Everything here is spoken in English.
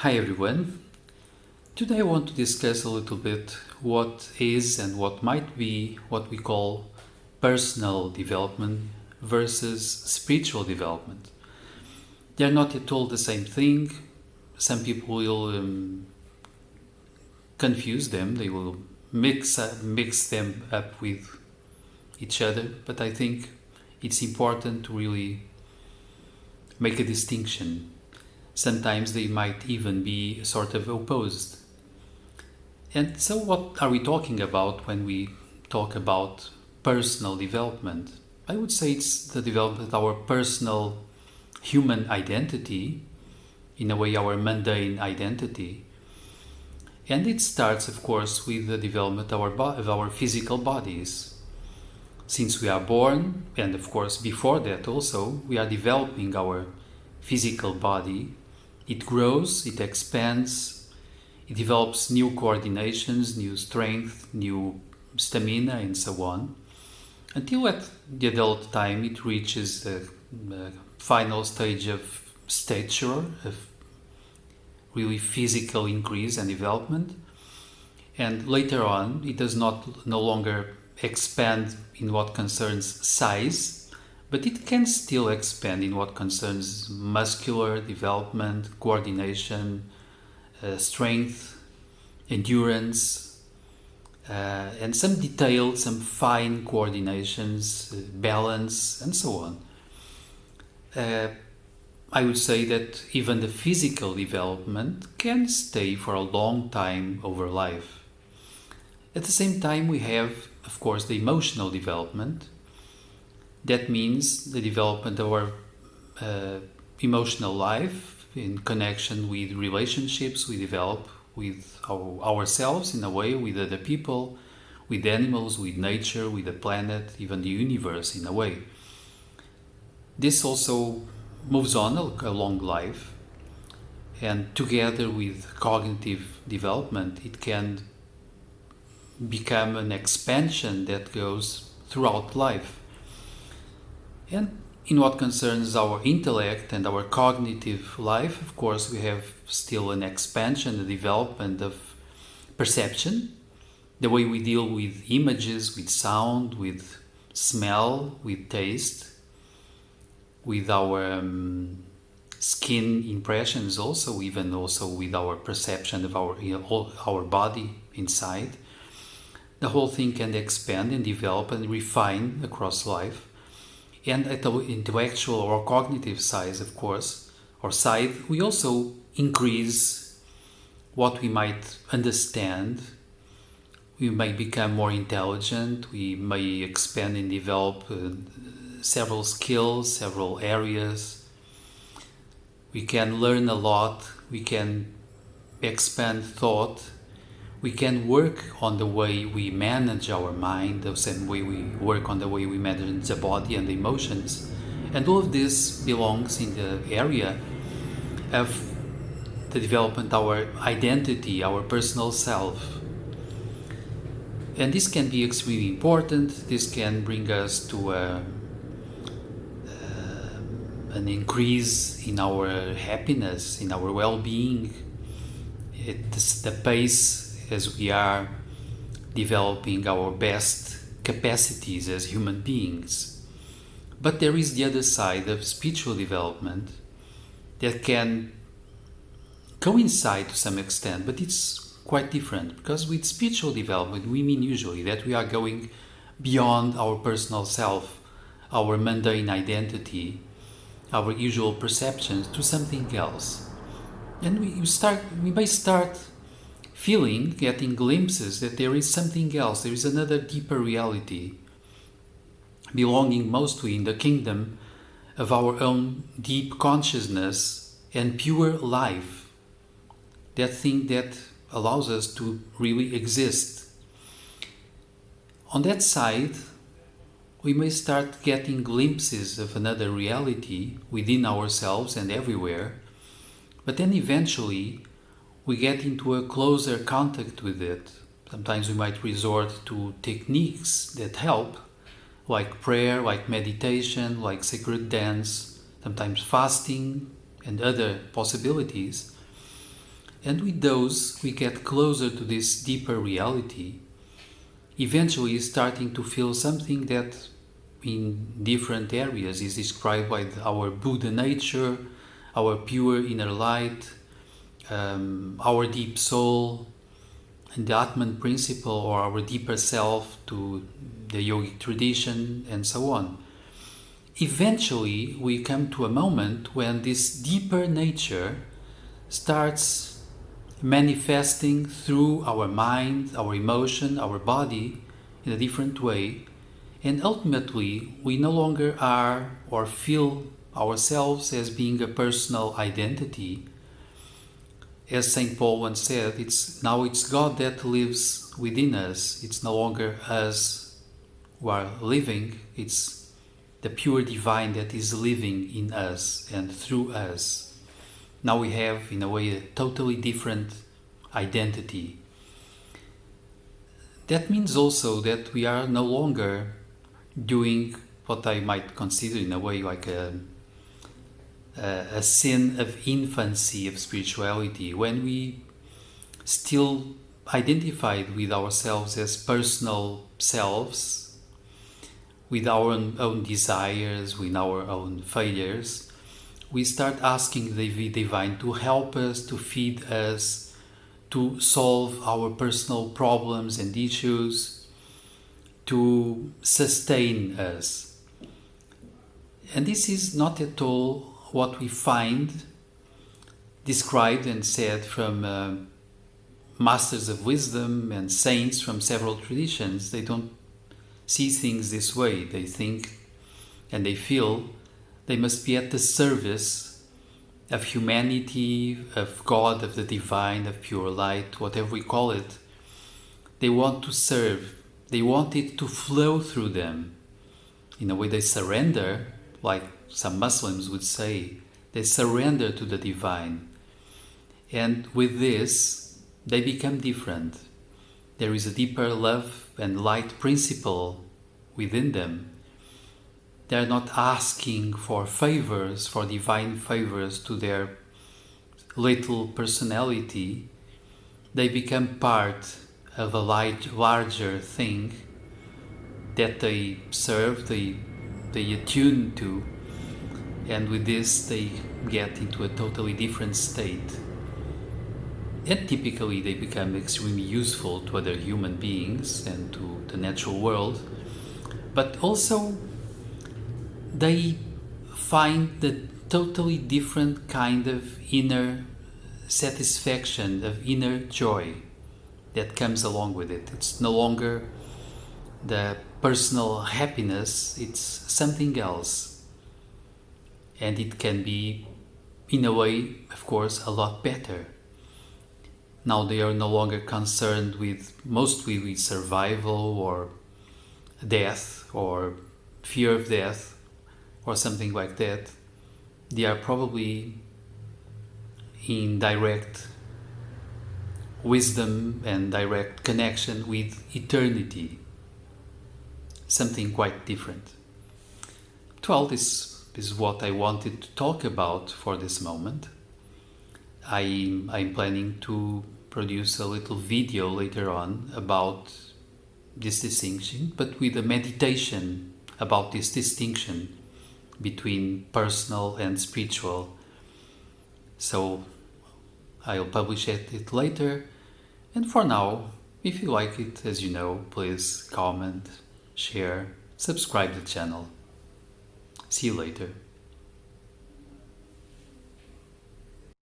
Hi everyone. Today I want to discuss a little bit what is and what might be what we call personal development versus spiritual development. They are not at all the same thing. Some people will confuse them, they will mix them up with each other, but I think it's important to really make a distinction. Sometimes they might even be sort of opposed. And so, what are we talking about when we talk about personal development? I would say it's the development of our personal human identity, in a way, our mundane identity. And it starts, of course, with the development of our physical bodies. Since we are born, and of course, before that also, we are developing our physical body. It grows, it expands, it develops new coordinations, new strength, new stamina, and so on, until at the adult time it reaches the final stage of stature, of really physical increase and development. And later on, it does not no longer expand in what concerns size, but it can still expand in what concerns muscular development, coordination, strength, endurance, and some detailed, some fine coordinations, balance, and so on. I would say that even the physical development can stay for a long time over life. At the same time, we have, of course, the emotional development. That means the development of our emotional life in connection with relationships we develop with ourselves, in a way, with other people, with animals, with nature, with the planet, even the universe, in a way. This also moves on along life, and together with cognitive development, it can become an expansion that goes throughout life. And in what concerns our intellect and our cognitive life, of course, we have still an expansion, a development of perception, the way we deal with images, with sound, with smell, with taste, with our skin impressions also, even also with our perception of our body inside. The whole thing can expand and develop and refine across life. And at the intellectual or cognitive side, of course, or side, we also increase what we might understand. We may become more intelligent. We may expand and develop several skills, several areas. We can learn a lot. We can expand thought. We can work on the way we manage our mind, the same way we work on the way we manage the body and the emotions. And all of this belongs in the area of the development of our identity, our personal self. And this can be extremely important. This can bring us to an increase in our happiness, in our well-being. It's the pace as we are developing our best capacities as human beings. But there is the other side of spiritual development that can coincide to some extent, but it's quite different, because with spiritual development we mean usually that we are going beyond our personal self, our mundane identity, our usual perceptions, to something else. And we may start getting glimpses that there is something else, there is another deeper reality, belonging mostly in the kingdom of our own deep consciousness and pure life, that thing that allows us to really exist. On that side, we may start getting glimpses of another reality within ourselves and everywhere, but then eventually we get into a closer contact with it. Sometimes we might resort to techniques that help, like prayer, like meditation, like sacred dance, sometimes fasting, and other possibilities. And with those, we get closer to this deeper reality, eventually starting to feel something that in different areas is described by our Buddha nature, our pure inner light, our deep soul, and the Atman principle, or our deeper self, to the yogic tradition, and so on. Eventually, we come to a moment when this deeper nature starts manifesting through our mind, our emotion, our body in a different way, and ultimately we no longer are or feel ourselves as being a personal identity. As St. Paul once said, it's God that lives within us. It's no longer us who are living, it's the pure divine that is living in us and through us. Now we have, in a way, a totally different identity. That means also that we are no longer doing what I might consider in a way like a sin of infancy of spirituality, when we still identified with ourselves as personal selves, with our own desires, with our own failures. We start asking the divine to help us, to feed us, to solve our personal problems and issues, to sustain us. And this is not at all what we find described and said from masters of wisdom and saints from several traditions. They don't see things this way. They think and they feel they must be at the service of humanity, of God, of the divine, of pure light, whatever we call it. They want to serve. They want it to flow through them. In a way, they surrender, like some Muslims would say. They surrender to the divine. And with this, they become different. There is a deeper love and light principle within them. They are not asking for favors, for divine favors to their little personality. They become part of a larger thing that they serve, they attune to, and with this they get into a totally different state. And typically they become extremely useful to other human beings and to the natural world, but also they find the totally different kind of inner satisfaction, of inner joy that comes along with it. It's no longer the personal happiness, it's something else. And it can be, in a way, of course, a lot better. Now they are no longer concerned mostly with survival or death or fear of death or something like that. They are probably in direct wisdom and direct connection with eternity. Something quite different. Well, this is what I wanted to talk about for this moment. I'm planning to produce a little video later on about this distinction, but with a meditation about this distinction between personal and spiritual. So I'll publish it later. And for now, if you like it, as you know, please comment, share, subscribe to the channel. See you later.